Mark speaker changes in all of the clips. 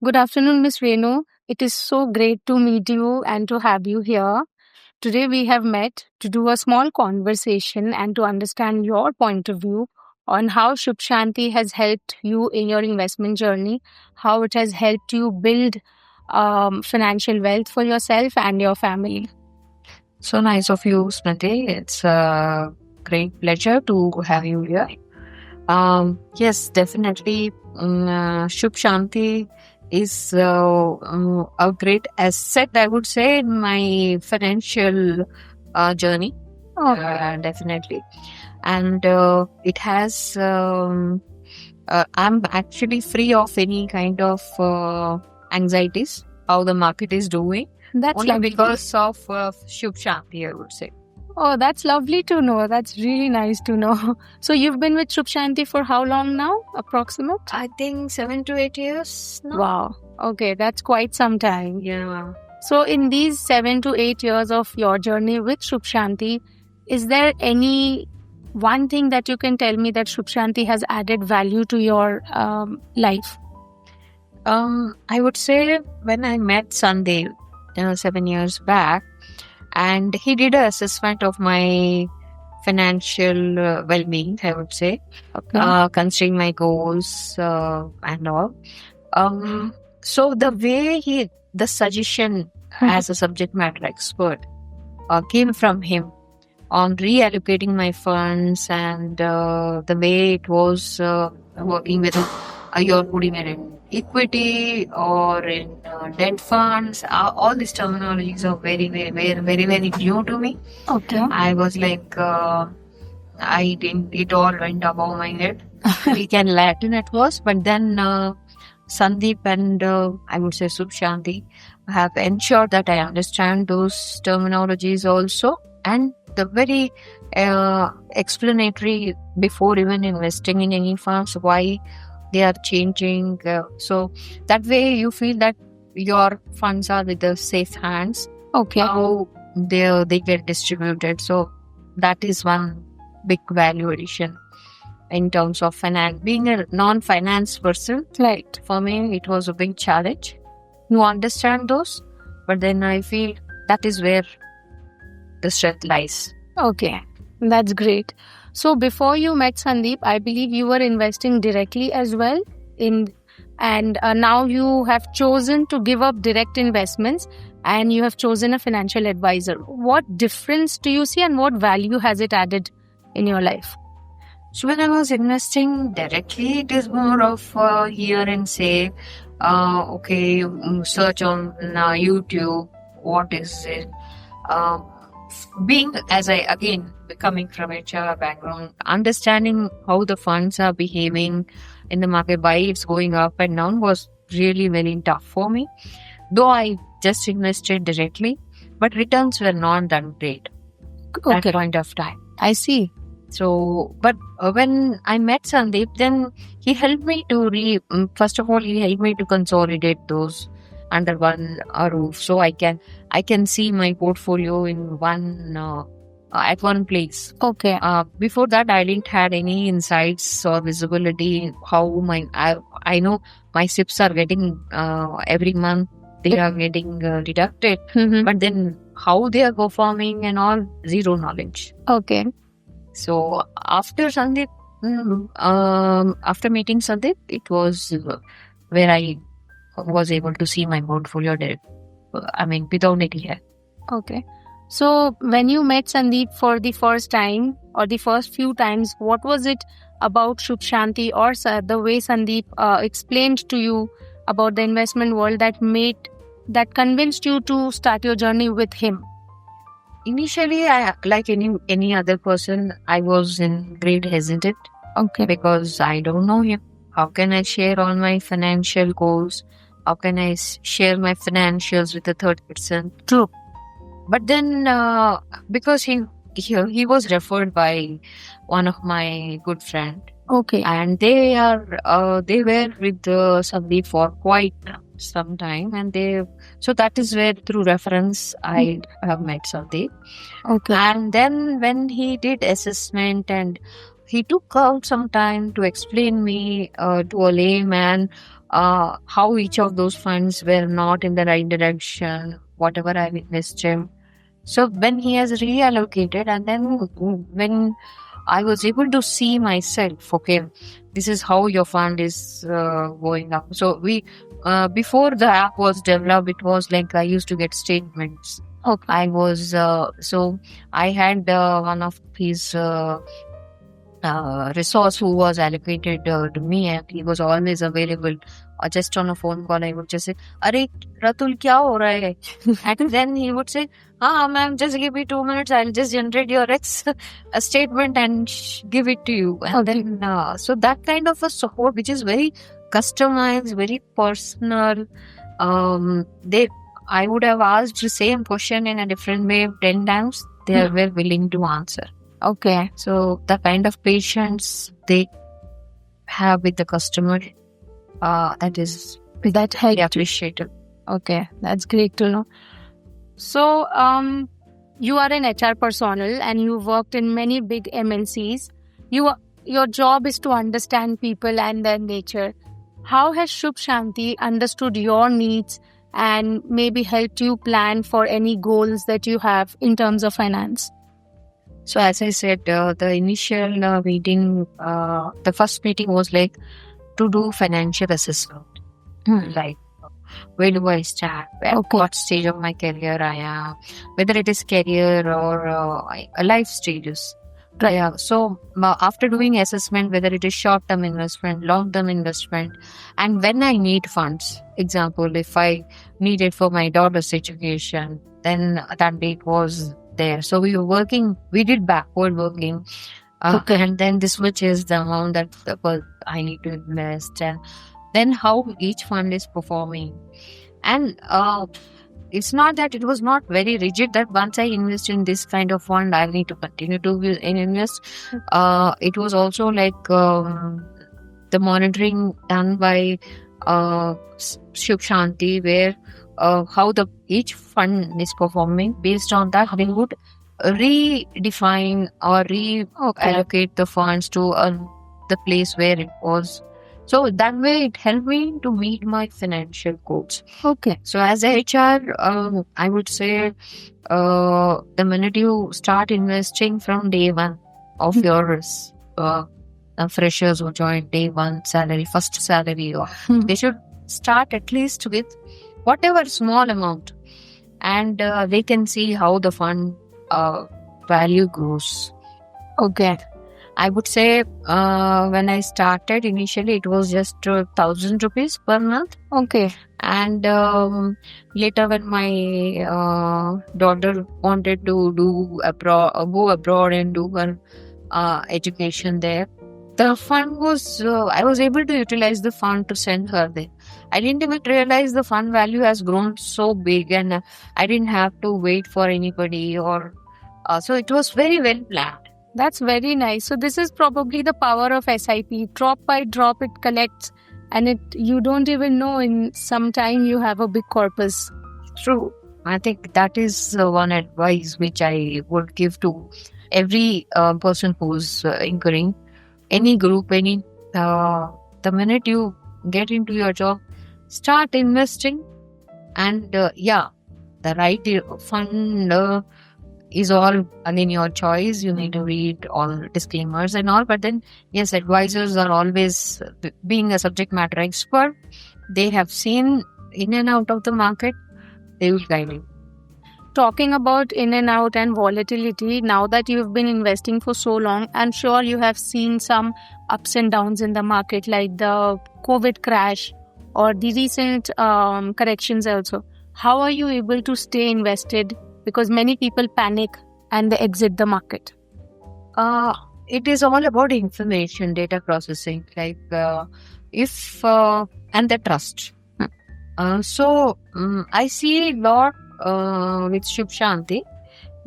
Speaker 1: Good afternoon, Miss Renu. It is so great to meet you and to have you here. Today we have met to do a small conversation and to understand your point of view on how Shubh Shanti has helped you in your investment journey, how it has helped you build financial wealth for yourself and your family.
Speaker 2: So nice of you, Smriti. It's a great pleasure to have you here. Yes, definitely. Shubh Shanti is a great asset, I would say, in my financial journey. Definitely. And it has, I'm actually free of any kind of anxieties, how the market is doing.
Speaker 1: That's
Speaker 2: Only
Speaker 1: lovely.
Speaker 2: because of Shubh Shanti, I would say.
Speaker 1: Oh, that's lovely to know. That's really nice to know. So you've been with Shubh Shanti for how long now, approximate?
Speaker 2: I think 7 to 8 years now.
Speaker 1: Wow. Okay, that's quite some time.
Speaker 2: Yeah.
Speaker 1: So, in these 7 to 8 years of your journey with Shubh Shanti, is there any one thing that you can tell me that Shubh Shanti has added value to your life?
Speaker 2: I would say when I met Sandev 7 years back, and he did an assessment of my financial well-being, I would say, considering my goals and all. So the way the suggestion as a subject matter expert came from him on reallocating my funds and the way it was working with you're putting it in equity or in debt funds. All these terminologies are very new to me.
Speaker 1: Okay.
Speaker 2: I was like, it all went above my head. We can Latin at first, but then Sandeep and I would say Shubh Shanti have ensured that I understand those terminologies also, and the very explanatory before even investing in any funds, why they are changing. So that way you feel that your funds are with the safe hands.
Speaker 1: Okay.
Speaker 2: How they get distributed. So that is one big value addition in terms of finance. Being a non-finance person,
Speaker 1: Right.
Speaker 2: for me, it was a big challenge to understand those. But then I feel that is where the strength lies.
Speaker 1: Okay. That's great. So, before you met Sandeep, I believe you were investing directly as well and now you have chosen to give up direct investments and you have chosen a financial advisor. What difference do you see and what value has it added in your life?
Speaker 2: So when I was investing directly, it is more of hear and say, search on YouTube, what is it? Being, as I again, coming from HR background, understanding how the funds are behaving in the market, why it's going up and down was really very tough for me. Though I just invested directly, but returns were not that great at that point of time.
Speaker 1: I see.
Speaker 2: So, but when I met Sandeep, then he helped me to first of all, he helped me to consolidate those under one roof, so I can see my portfolio in one at one place.
Speaker 1: Okay.
Speaker 2: Before that, I didn't had any insights or visibility how I know my SIPs are getting every month. They are getting deducted, but then how they are performing and all, zero knowledge.
Speaker 1: Okay.
Speaker 2: So after Sandeep, after meeting Sandeep, it was where I was able to see my portfolio there. I mean, without any help.
Speaker 1: Okay. So when you met Sandeep for the first time or the first few times, what was it about Shubh Shanti or the way Sandeep explained to you about the investment world that convinced you to start your journey with him?
Speaker 2: Initially, like any other person, I was in great hesitant.
Speaker 1: Okay.
Speaker 2: Because I don't know him. How can I share all my financial goals? How can I share my financials with a third person?
Speaker 1: True.
Speaker 2: But then, because he was referred by one of my good friend.
Speaker 1: Okay.
Speaker 2: And they were with Sandeep for quite some time, and so that is where through reference I have met Sandeep.
Speaker 1: Okay.
Speaker 2: And then when he did assessment and he took out some time to explain me to a layman how each of those funds were not in the right direction, whatever I've invested. So when he has reallocated, and then when I was able to see myself, okay, this is how your fund is going up. So before the app was developed, it was like I used to get statements.
Speaker 1: Okay.
Speaker 2: I was so I had one of his resource who was allocated to me, and he was always available. Just on a phone call, I would just say, "Arey, Ratul, kya ho raha hai?" And then he would say, ma'am, just give me 2 minutes. I'll just generate your a statement and give it to you." And then, so that kind of a support, which is very customized, very personal. I would have asked the same question in a different way 10 times. They were willing to answer.
Speaker 1: Okay.
Speaker 2: So the kind of patience they have with the customer, that is highly appreciated.
Speaker 1: Okay, that's great to know. So, you are an HR personnel and you worked in many big MNCs. Your job is to understand people and their nature. How has Shubh Shanti understood your needs and maybe helped you plan for any goals that you have in terms of finance?
Speaker 2: So as I said, the initial meeting, the first meeting was like to do financial assessment. Like, where do I start? What stage of my career I am? Whether it is career or life stages. Yeah. So after doing assessment, whether it is short-term investment, long-term investment, and when I need funds, example, if I need it for my daughter's education, then that date was there. So we did backward working. And then this much is the amount that I need to invest, and then how each fund is performing. And it's not that it was not very rigid that once I invest in this kind of fund, I need to continue to invest. It was also like the monitoring done by Shubh Shanti, where how each fund is performing. Based on that, they would redefine or reallocate the funds to the place where it was. So that way it helped me to meet my financial goals.
Speaker 1: Okay.
Speaker 2: So as a HR, I would say the minute you start investing from day one of your freshers who join day one salary, first salary, or they should start at least with whatever small amount, and they can see how the fund value grows.
Speaker 1: Okay.
Speaker 2: I would say when I started initially, it was just 1,000 rupees per month.
Speaker 1: Okay.
Speaker 2: And later, when my daughter wanted to go abroad and do her education there, the fund was, I was able to utilize the fund to send her there. I didn't even realize the fund value has grown so big, and I didn't have to wait for anybody, or so it was very well planned.
Speaker 1: That's very nice. So this is probably the power of SIP. Drop by drop, it collects, and you don't even know in some time you have a big corpus.
Speaker 2: True. I think that is one advice which I would give to every person who's incurring any group, the minute you get into your job, start investing, and the right fund is all again your choice. You need to read all disclaimers and all, but then yes, advisors are always, being a subject matter expert, they have seen in and out of the market, they will guide you.
Speaker 1: Talking about in and out and volatility, now that you've been investing for so long, I'm sure you have seen some ups and downs in the market, like the COVID crash or the recent corrections also. How are you able to stay invested? Because many people panic and they exit the market.
Speaker 2: It is all about information, data processing, like and the trust. So I see a lot with Shubh Shanti,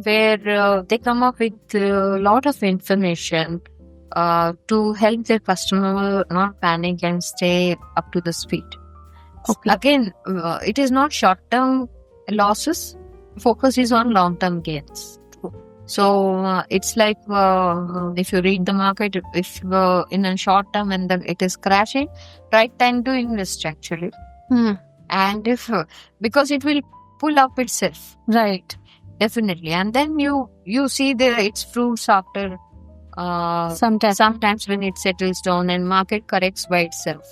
Speaker 2: where they come up with a lot of information to help their customer not panic and stay up to the speed.
Speaker 1: Okay.
Speaker 2: Again, it is not short-term losses. Focus is on long-term gains. So it's like if you read the market, if in a short term when it is crashing, right time to invest actually. And if because it will pull up itself,
Speaker 1: Right.
Speaker 2: definitely, and then you see its fruits after sometimes when it settles down and market corrects by itself.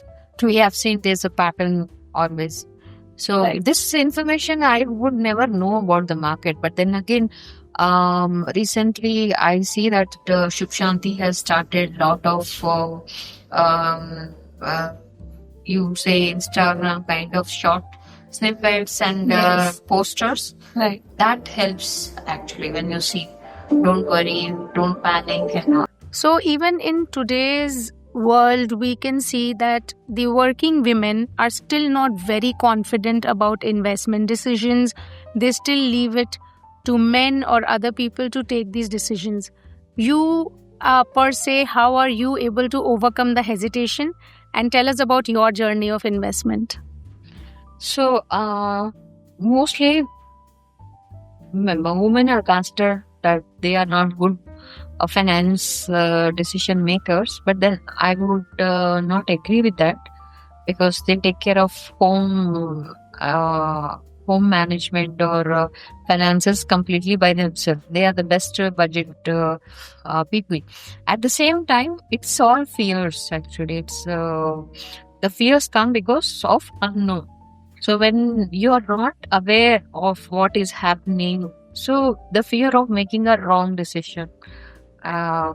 Speaker 2: We have seen there's a pattern always. So
Speaker 1: Right.
Speaker 2: this information I would never know about the market, but then again, recently I see that Shubh Shanti has started lot of you say Instagram kind of short snippets and
Speaker 1: Yes.
Speaker 2: posters.
Speaker 1: Right.
Speaker 2: That helps actually when you see. Don't worry, don't panic, and all.
Speaker 1: So, even in today's world, we can see that the working women are still not very confident about investment decisions. They still leave it to men or other people to take these decisions. You, per se, how are you able to overcome the hesitation? And tell us about your journey of investment.
Speaker 2: So, mostly women are considered that they are not good finance decision makers, but then I would not agree with that because they take care of home management or finances completely by themselves. They are the best budget people. At the same time, it's all fears actually. It's the fears come because of unknown. So when you are not aware of what is happening, so the fear of making a wrong decision,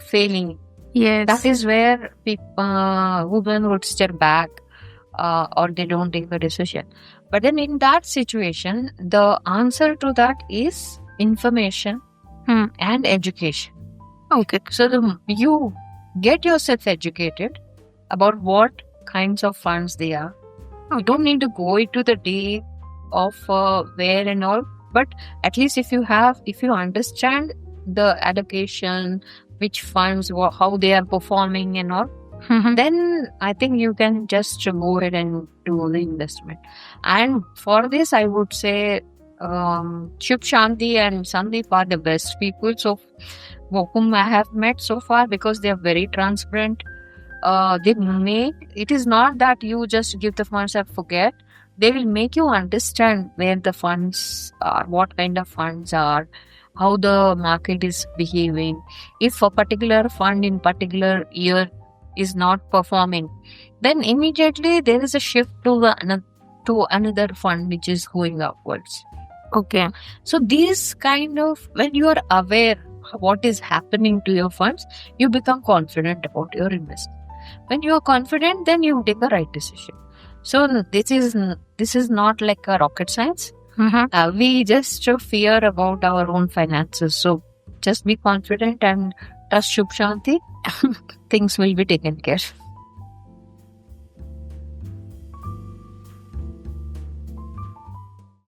Speaker 2: failing,
Speaker 1: Yes.
Speaker 2: that is where women would step back or they don't take a decision. But then in that situation, the answer to that is information and education.
Speaker 1: Okay.
Speaker 2: So you get yourself educated about what kinds of funds they are. You don't need to go into the deep of where and all, but at least if you understand the allocation, which funds, how they are performing and all, then I think you can just go ahead and do the investment. And for this, I would say Shubh Shanti and Sandeep are the best people whom I have met so far because they are very transparent. It is not that you just give the funds and forget. They will make you understand where the funds are, what kind of funds are, how the market is behaving. If a particular fund in particular year is not performing, then immediately there is a shift to another fund which is going upwards.
Speaker 1: Okay.
Speaker 2: So these kind of, when you are aware what is happening to your funds, you become confident about your investment. When you are confident, then you take a right decision. So this is not like a rocket science. We just fear about our own finances. So just be confident and trust Shubh Shanti. Things will be taken care.